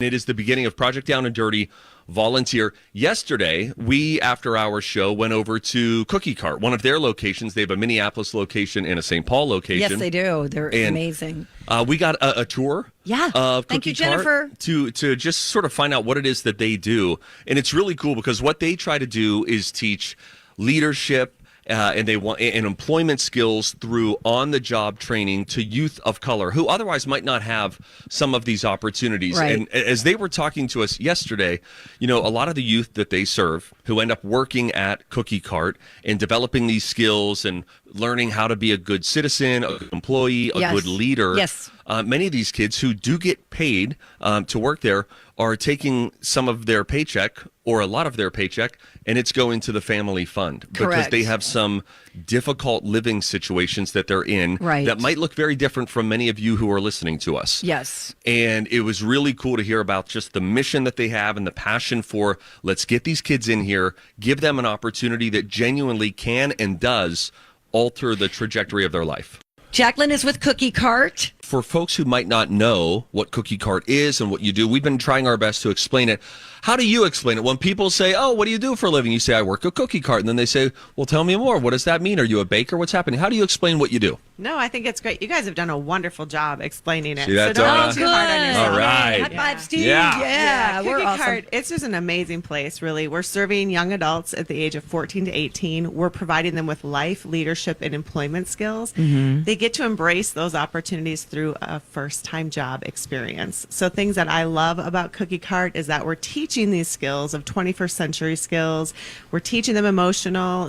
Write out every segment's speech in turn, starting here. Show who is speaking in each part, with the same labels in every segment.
Speaker 1: It is the beginning of Project Down and Dirty Volunteer. Yesterday, we, after our show, went over to Cookie Cart, one of their locations. They have a Minneapolis location and a St. Paul location.
Speaker 2: Yes, they do. They're amazing.
Speaker 1: We got a tour of
Speaker 2: Thank
Speaker 1: Cookie
Speaker 2: you, Jennifer.
Speaker 1: Cart to just sort of find out what it is that they do. And it's really cool because what they try to do is teach leadership, and they want employment skills through on-the-job training to youth of color who otherwise might not have some of these opportunities.
Speaker 2: Right.
Speaker 1: And as they were talking to us yesterday, a lot of the youth that they serve who end up working at Cookie Cart and developing these skills and learning how to be a good citizen, a good employee, a good leader.
Speaker 2: Yes.
Speaker 1: Many of these kids who do get paid to work there are taking some of their paycheck or a lot of their paycheck, and it's going to the family fund.
Speaker 2: Correct.
Speaker 1: Because they have some difficult living situations that they're in that might look very different from many of you who are listening to us.
Speaker 2: Yes.
Speaker 1: And it was really cool to hear about just the mission that they have and the passion for, let's get these kids in here, give them an opportunity that genuinely can and does alter the trajectory of their life.
Speaker 2: Jacqueline is with Cookie Cart.
Speaker 1: For folks who might not know what Cookie Cart is and what you do, we've been trying our best to explain it. How do you explain it? When people say, oh, what do you do for a living? You say, I work at Cookie Cart. And then they say, well, tell me more. What does that mean? Are you a baker? What's happening? How do you explain what you do?
Speaker 3: No, I think it's great. You guys have done a wonderful job explaining it.
Speaker 1: See that,
Speaker 3: so don't
Speaker 1: Donna?
Speaker 3: be too hard on yourself.
Speaker 1: All right.
Speaker 2: High five, Steve.
Speaker 1: Yeah.
Speaker 2: We're
Speaker 3: Cookie
Speaker 2: awesome.
Speaker 3: Cart, it's just an amazing place, really. We're serving young adults at the age of 14 to 18. We're providing them with life, leadership, and employment skills.
Speaker 2: Mm-hmm.
Speaker 3: They get to embrace those opportunities through a first-time job experience. So things that I love about Cookie Cart is that we're teaching these skills of 21st century skills. We're teaching them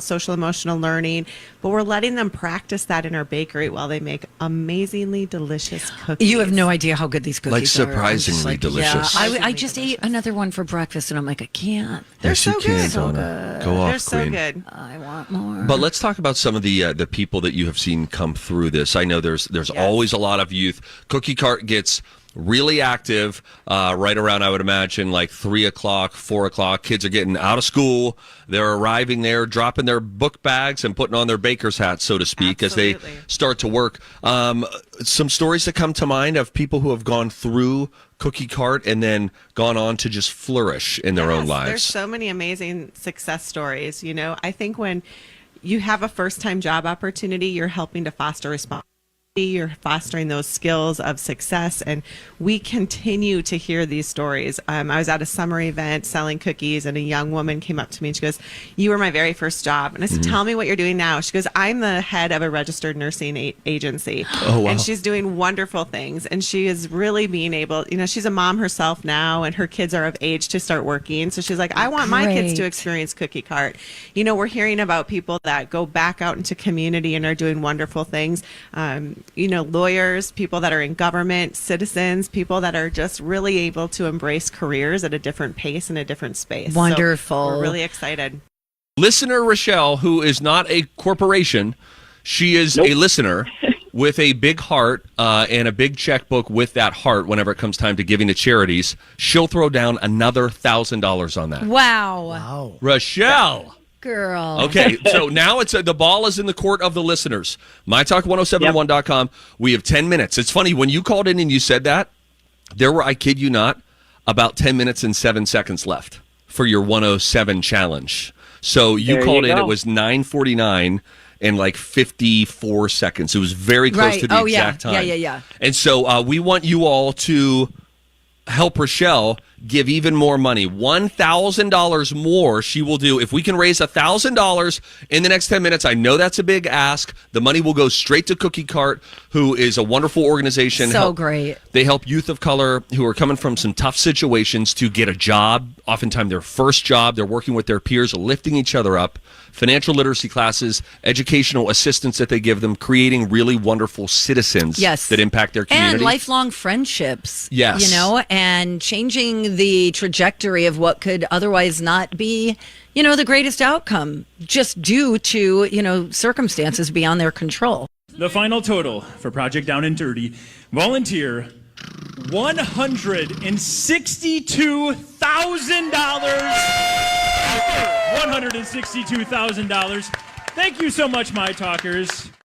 Speaker 3: social emotional learning, but we're letting them practice that in our bakery while they make amazingly delicious cookies.
Speaker 2: You have no idea how good these cookies
Speaker 1: Like
Speaker 2: are.
Speaker 1: surprisingly delicious.
Speaker 2: Yeah, I just ate another one for breakfast, and I'm like, I can't.
Speaker 3: They're
Speaker 1: Yes, you
Speaker 3: so
Speaker 1: can,
Speaker 3: good.
Speaker 1: Donna. Go off,
Speaker 3: They're so
Speaker 1: queen.
Speaker 3: good.
Speaker 2: I want more.
Speaker 1: But let's talk about some of the people that you have seen come through this. I know there's always a lot of youth. Cookie Cart gets really active right around, I would imagine, like 3 o'clock, 4 o'clock. Kids are getting out of school. They're arriving there, dropping their book bags and putting on their baker's hats, so to speak,
Speaker 3: Absolutely.
Speaker 1: as they start to work. Some stories that come to mind of people who have gone through Cookie Cart and then gone on to just flourish in their own lives.
Speaker 3: There's so many amazing success stories. I think when you have a first-time job opportunity, you're helping to foster responsibility. You're fostering those skills of success, and we continue to hear these stories. I was at a summer event selling cookies, and a young woman came up to me and she goes, you were my very first job. And I said, tell me what you're doing now. She goes, I'm the head of a registered nursing agency.
Speaker 1: Oh, wow.
Speaker 3: And she's doing wonderful things, and she is really being able, she's a mom herself now, and her kids are of age to start working. So she's like, I want my kids to experience Cookie Cart. We're hearing about people that go back out into community and are doing wonderful things. Lawyers, people that are in government, citizens, people that are just really able to embrace careers at a different pace and a different space.
Speaker 2: Wonderful.
Speaker 3: So we're really excited.
Speaker 1: Listener Rochelle, who is not a corporation, she is a listener with a big heart and a big checkbook with that heart whenever it comes time to giving to charities. She'll throw down another $1,000 on that.
Speaker 2: Wow.
Speaker 1: Rochelle!
Speaker 2: Girl.
Speaker 1: Okay, so now the ball is in the court of the listeners. MyTalk1071.com. We have 10 minutes. It's funny, when you called in and you said that, there were, I kid you not, about 10 minutes and 7 seconds left for your 107 challenge. So you called in, it was 9:49 and like 54 seconds. It was very close to the exact time.
Speaker 2: Yeah.
Speaker 1: And so we want you all to help Rochelle give even more money. $1,000 more she will do. If we can raise $1,000 in the next 10 minutes, I know that's a big ask. The money will go straight to Cookie Cart, who is a wonderful organization.
Speaker 2: So great.
Speaker 1: They help youth of color who are coming from some tough situations to get a job, oftentimes their first job. They're working with their peers, lifting each other up. Financial literacy classes, educational assistance that they give them, creating really wonderful citizens that impact their community.
Speaker 2: And lifelong friendships.
Speaker 1: Yes.
Speaker 2: And changing the trajectory of what could otherwise not be, the greatest outcome just due to, circumstances beyond their control.
Speaker 4: The final total for Project Down and Dirty volunteer, $162,000. $162,000. Thank you so much, My Talkers.